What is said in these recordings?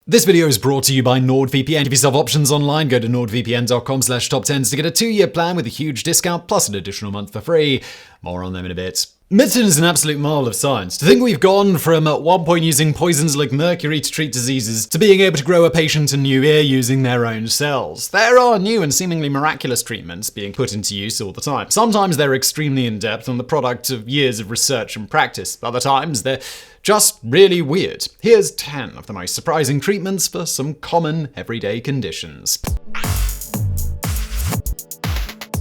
This video is brought to you by Nordvpn. Give yourself options online. Go to nordvpn.com/TopTenz to get a 2-year plan with a huge discount plus an additional month for free. More on them in a bit. Medicine is an absolute marvel of science. To think we've gone from at one point using poisons like mercury to treat diseases to being able to grow a patient a new ear using their own cells. There are new and seemingly miraculous treatments being put into use all the time. Sometimes they're extremely in-depth and the product of years of research and practice. Other times they're just really weird. Here's 10 of the most surprising treatments for some common everyday conditions.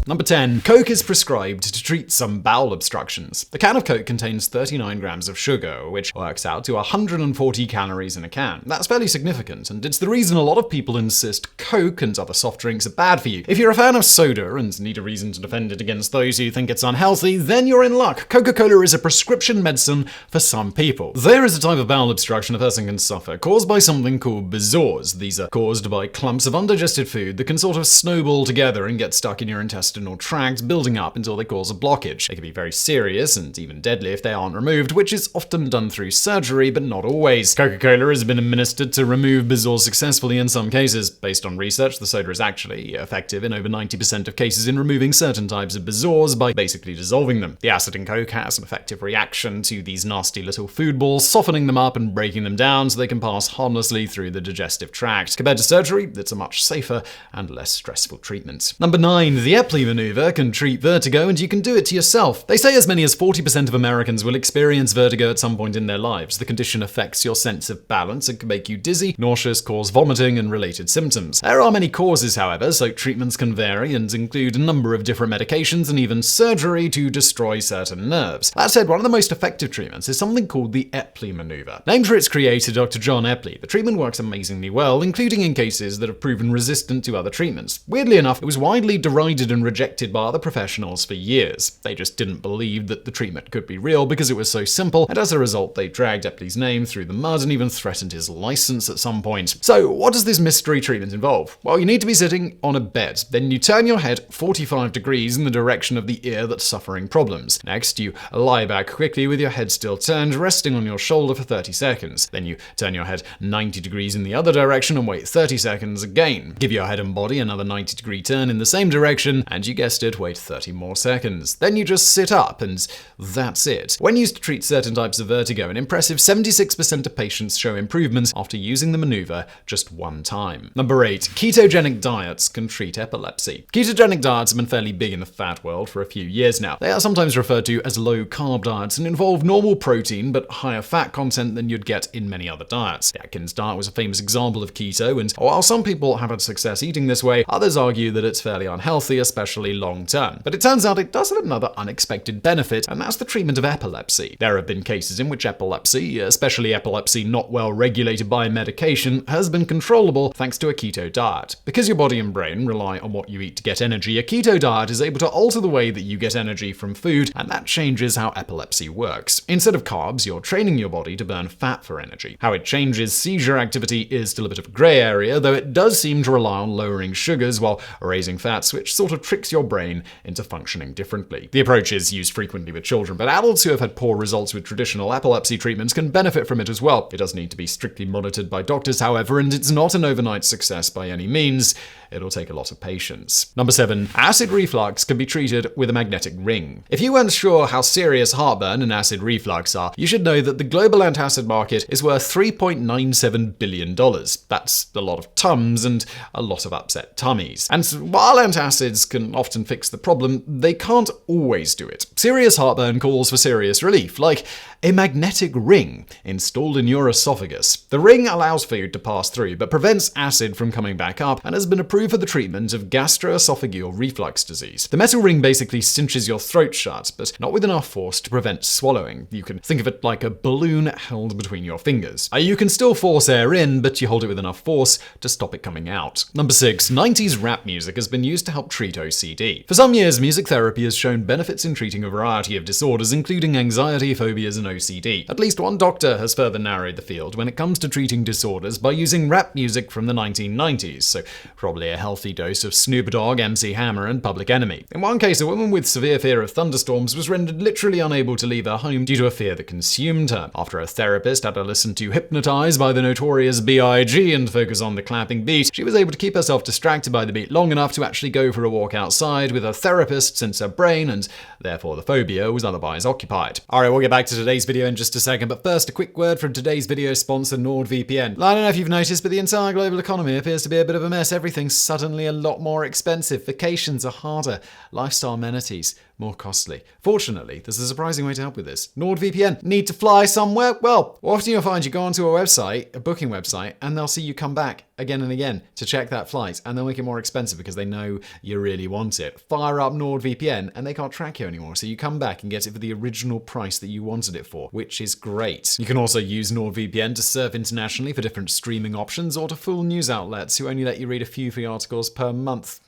Number 10. Coke is prescribed to treat some bowel obstructions. A can of Coke contains 39 grams of sugar, which works out to 140 calories in a can. That's fairly significant, and it's the reason a lot of people insist Coke and other soft drinks are bad for you. If you're a fan of soda and need a reason to defend it against those who think it's unhealthy, then you're in luck. Coca-Cola is a prescription medicine for some people. There is a type of bowel obstruction a person can suffer, caused by something called bezoars. These are caused by clumps of undigested food that can sort of snowball together and get stuck in your intestine tract, building up until they cause a blockage. They can be very serious and even deadly if they aren't removed, which is often done through surgery, but not always. Coca-Cola has been administered to remove bezoars successfully in some cases. Based on research, the soda is actually effective in over 90% of cases in removing certain types of bezoars by basically dissolving them. The acid in Coke has an effective reaction to these nasty little food balls, softening them up and breaking them down so they can pass harmlessly through the digestive tract. Compared to surgery, it's a much safer and less stressful treatment. Number 9. The Epley maneuver can treat vertigo, and you can do it to yourself. They say as many as 40% of Americans will experience vertigo at some point in their lives. The condition affects your sense of balance and can make you dizzy, nauseous, cause vomiting, and related symptoms. There are many causes, however, so treatments can vary and include a number of different medications and even surgery to destroy certain nerves. That said, one of the most effective treatments is something called the Epley maneuver. Named for its creator, Dr. John Epley, the treatment works amazingly well, including in cases that have proven resistant to other treatments. Weirdly enough, it was widely derided and rejected by other professionals for years. They just didn't believe that the treatment could be real because it was so simple, and as a result, they dragged Epley's name through the mud and even threatened his license at some point. So, what does this mystery treatment involve? Well, you need to be sitting on a bed. Then you turn your head 45 degrees in the direction of the ear that's suffering problems. Next, you lie back quickly with your head still turned, resting on your shoulder for 30 seconds. Then you turn your head 90 degrees in the other direction and wait 30 seconds again. Give your head and body another 90-degree turn in the same direction, and you guessed it, wait 30 more seconds. Then you just sit up, and that's it. When used to treat certain types of vertigo, an impressive 76% of patients show improvements after using the maneuver just one time. Number 8. Ketogenic diets can treat epilepsy. Ketogenic diets have been fairly big in the fat world for a few years now. They are sometimes referred to as low-carb diets and involve normal protein but higher fat content than you'd get in many other diets. The Atkins diet was a famous example of keto, and while some people have had success eating this way, others argue that it's fairly unhealthy, especially long-term. But it turns out it does have another unexpected benefit, and that's the treatment of epilepsy. There have been cases in which epilepsy, especially epilepsy not well regulated by medication, has been controllable thanks to a keto diet. Because your body and brain rely on what you eat to get energy, a keto diet is able to alter the way that you get energy from food, and that changes how epilepsy works. Instead of carbs, you're training your body to burn fat for energy. How it changes seizure activity is still a bit of a grey area, though it does seem to rely on lowering sugars while raising fats, which sort of tricks your brain into functioning differently. The approach is used frequently with children, but adults who have had poor results with traditional epilepsy treatments can benefit from it as well. It does need to be strictly monitored by doctors, however, and it's not an overnight success by any means. It'll take a lot of patience. Number 7. Acid reflux can be treated with a magnetic ring. If you weren't sure how serious heartburn and acid reflux are, you should know that the global antacid market is worth $3.97 billion. That's a lot of tums and a lot of upset tummies. And while antacids can often fix the problem, they can't always do it. Serious heartburn calls for serious relief, like a magnetic ring installed in your esophagus. The ring allows food to pass through, but prevents acid from coming back up, and has been approved for the treatment of gastroesophageal reflux disease. The metal ring basically cinches your throat shut, but not with enough force to prevent swallowing. You can think of it like a balloon held between your fingers. You can still force air in, but you hold it with enough force to stop it coming out. Number 6. 90s rap music has been used to help treat OCD. For some years, music therapy has shown benefits in treating a variety of disorders, including anxiety, phobias, and OCD. At least one doctor has further narrowed the field when it comes to treating disorders by using rap music from the 1990s, so probably a healthy dose of Snoop Dogg, MC Hammer, and Public Enemy. In one case, a woman with severe fear of thunderstorms was rendered literally unable to leave her home due to a fear that consumed her. After a therapist had her listen to Hypnotize by the notorious B.I.G. and focus on the clapping beat, she was able to keep herself distracted by the beat long enough to actually go for a walk outside with her therapist since her brain and therefore the phobia was otherwise occupied. Alright, we'll get back to today's video in just a second, but first a quick word from today's video sponsor Nordvpn. I don't know if you've noticed, but the entire global economy appears to be a bit of a mess. Everything's suddenly a lot more expensive. Vacations are harder. Lifestyle amenities more costly. Fortunately, there's a surprising way to help with this. Nordvpn. Need to fly somewhere? Well, often you'll find you go onto a website, a booking website, and they'll see you come back again and again to check that flight, and they'll make it more expensive because they know you really want it. Fire up Nordvpn, and they can't track you anymore, so you come back and get it for the original price that you wanted it for, which is great. You can also use Nordvpn to surf internationally for different streaming options or to fool news outlets who only let you read a few free articles per month.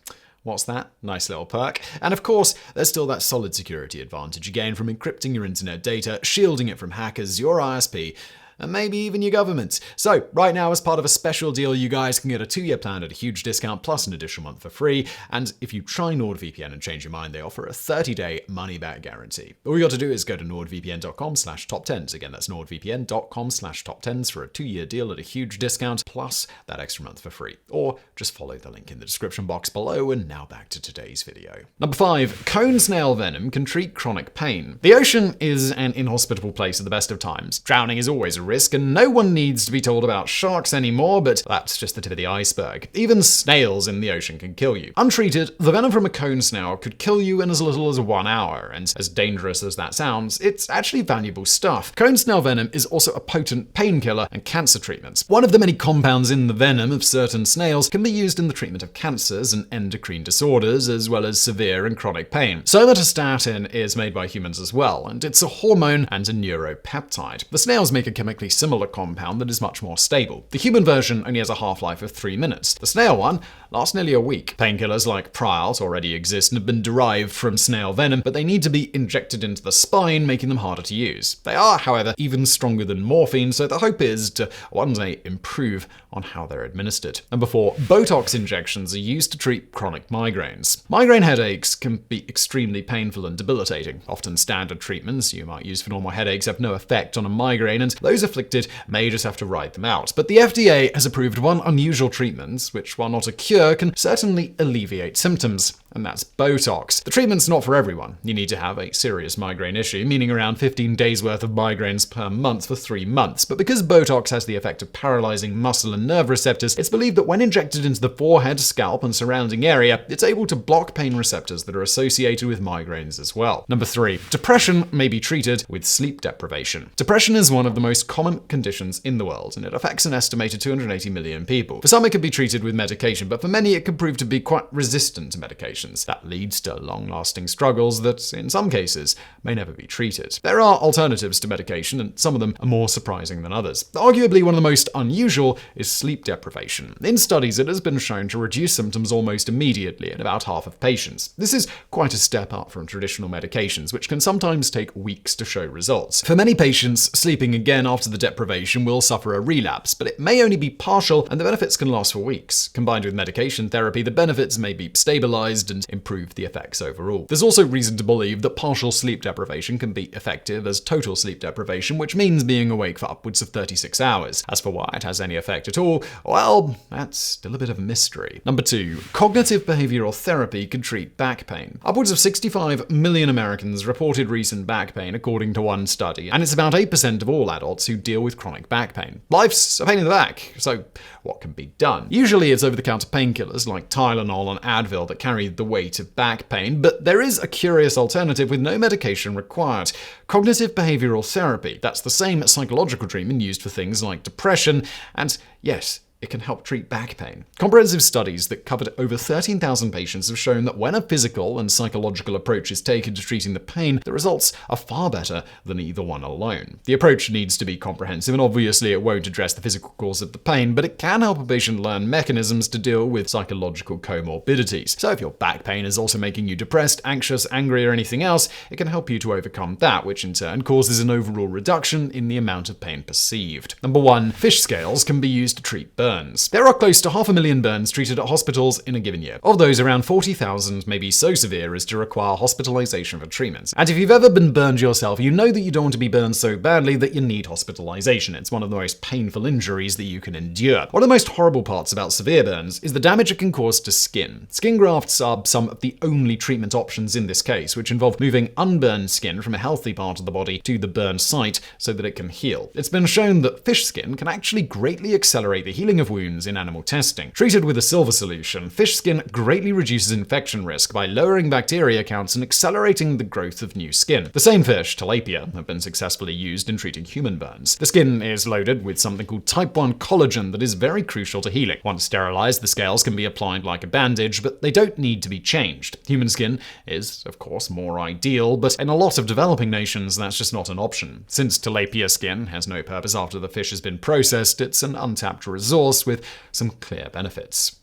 What's that? Nice little perk. And of course, there's still that solid security advantage you gain from encrypting your internet data, shielding it from hackers, your ISP, and maybe even your government. So, right now, as part of a special deal, you guys can get a 2-year plan at a huge discount plus an additional month for free. And if you try NordVPN and change your mind, they offer a 30-day money-back guarantee. All you got to do is go to nordvpn.com/TopTenz. Again, that's nordvpn.com/TopTenz for a 2-year deal at a huge discount plus that extra month for free. Or just follow the link in the description box below. And now back to today's video. Number 5, cone snail venom can treat chronic pain. The ocean is an inhospitable place at the best of times. Drowning is always a risk, and no one needs to be told about sharks anymore, but that's just the tip of the iceberg. Even snails in the ocean can kill you. Untreated, the venom from a cone snail could kill you in as little as 1 hour, and as dangerous as that sounds, it's actually valuable stuff. Cone snail venom is also a potent painkiller and cancer treatment. One of the many compounds in the venom of certain snails can be used in the treatment of cancers and endocrine disorders, as well as severe and chronic pain. Somatostatin is made by humans as well, and it's a hormone and a neuropeptide. The snails make a chemically similar compound that is much more stable. The human version only has a half-life of 3 minutes. The snail one lasts nearly a week. Painkillers like Prialt already exist and have been derived from snail venom, but they need to be injected into the spine, making them harder to use. They are, however, even stronger than morphine, so the hope is to one day improve on how they're administered. Number 4, Botox injections are used to treat chronic migraines. Migraine headaches can be extremely painful and debilitating. Often standard treatments you might use for normal headaches have no effect on a migraine, and those afflicted may just have to ride them out. But the FDA has approved one unusual treatment, which, while not a cure, can certainly alleviate symptoms, and that's Botox. The treatment's not for everyone. You need to have a serious migraine issue, meaning around 15 days worth of migraines per month for 3 months. But because Botox has the effect of paralyzing muscle and nerve receptors, it's believed that when injected into the forehead, scalp, and surrounding area, it's able to block pain receptors that are associated with migraines as well. Number 3, depression may be treated with sleep deprivation. Depression is one of the most common conditions in the world, and it affects an estimated 280 million people. For some, it can be treated with medication, but for many, it can prove to be quite resistant to medication. That leads to long-lasting struggles that, in some cases, may never be treated. There are alternatives to medication, and some of them are more surprising than others. Arguably, one of the most unusual is sleep deprivation. In studies, it has been shown to reduce symptoms almost immediately in about half of patients. This is quite a step up from traditional medications, which can sometimes take weeks to show results. For many patients, sleeping again after the deprivation will suffer a relapse, but it may only be partial, and the benefits can last for weeks. Combined with medication therapy, the benefits may be stabilized and improve the effects overall. There's also reason to believe that partial sleep deprivation can be effective as total sleep deprivation, which means being awake for upwards of 36 hours. As for why it has any effect at all, well, that's still a bit of a mystery. Number 2, cognitive behavioral therapy can treat back pain. Upwards of 65 million Americans reported recent back pain, according to one study, and it's about 8% of all adults who deal with chronic back pain. Life's a pain in the back, so what can be done? Usually it's over-the-counter painkillers like Tylenol and Advil that carry the weight of back pain, but there is a curious alternative with no medication required. Cognitive behavioral therapy. That's the same psychological treatment used for things like depression, and yes, it can help treat back pain. Comprehensive studies that covered over 13,000 patients have shown that when a physical and psychological approach is taken to treating the pain, the results are far better than either one alone. The approach needs to be comprehensive, and obviously it won't address the physical cause of the pain, but it can help a patient learn mechanisms to deal with psychological comorbidities. So if your back pain is also making you depressed, anxious, angry, or anything else, it can help you to overcome that, which in turn causes an overall reduction in the amount of pain perceived. Number 1, fish scales can be used to treat burns. There are close to 500,000 burns treated at hospitals in a given year. Of those, around 40,000 may be so severe as to require hospitalization for treatment. And if you've ever been burned yourself, you know that you don't want to be burned so badly that you need hospitalization. It's one of the most painful injuries that you can endure. One of the most horrible parts about severe burns is the damage it can cause to skin. Skin grafts are some of the only treatment options in this case, which involve moving unburned skin from a healthy part of the body to the burned site so that it can heal. It's been shown that fish skin can actually greatly accelerate the healing of wounds in animal testing. Treated with a silver solution, fish skin greatly reduces infection risk by lowering bacteria counts and accelerating the growth of new skin. The same fish, Tilapia, have been successfully used in treating human burns. The skin is loaded with something called type 1 collagen that is very crucial to healing. Once sterilized, the scales can be applied like a bandage, but they don't need to be changed. Human skin is, of course, more ideal, but in a lot of developing nations, that's just not an option. Since Tilapia skin has no purpose after the fish has been processed, it's an untapped resource with some clear benefits.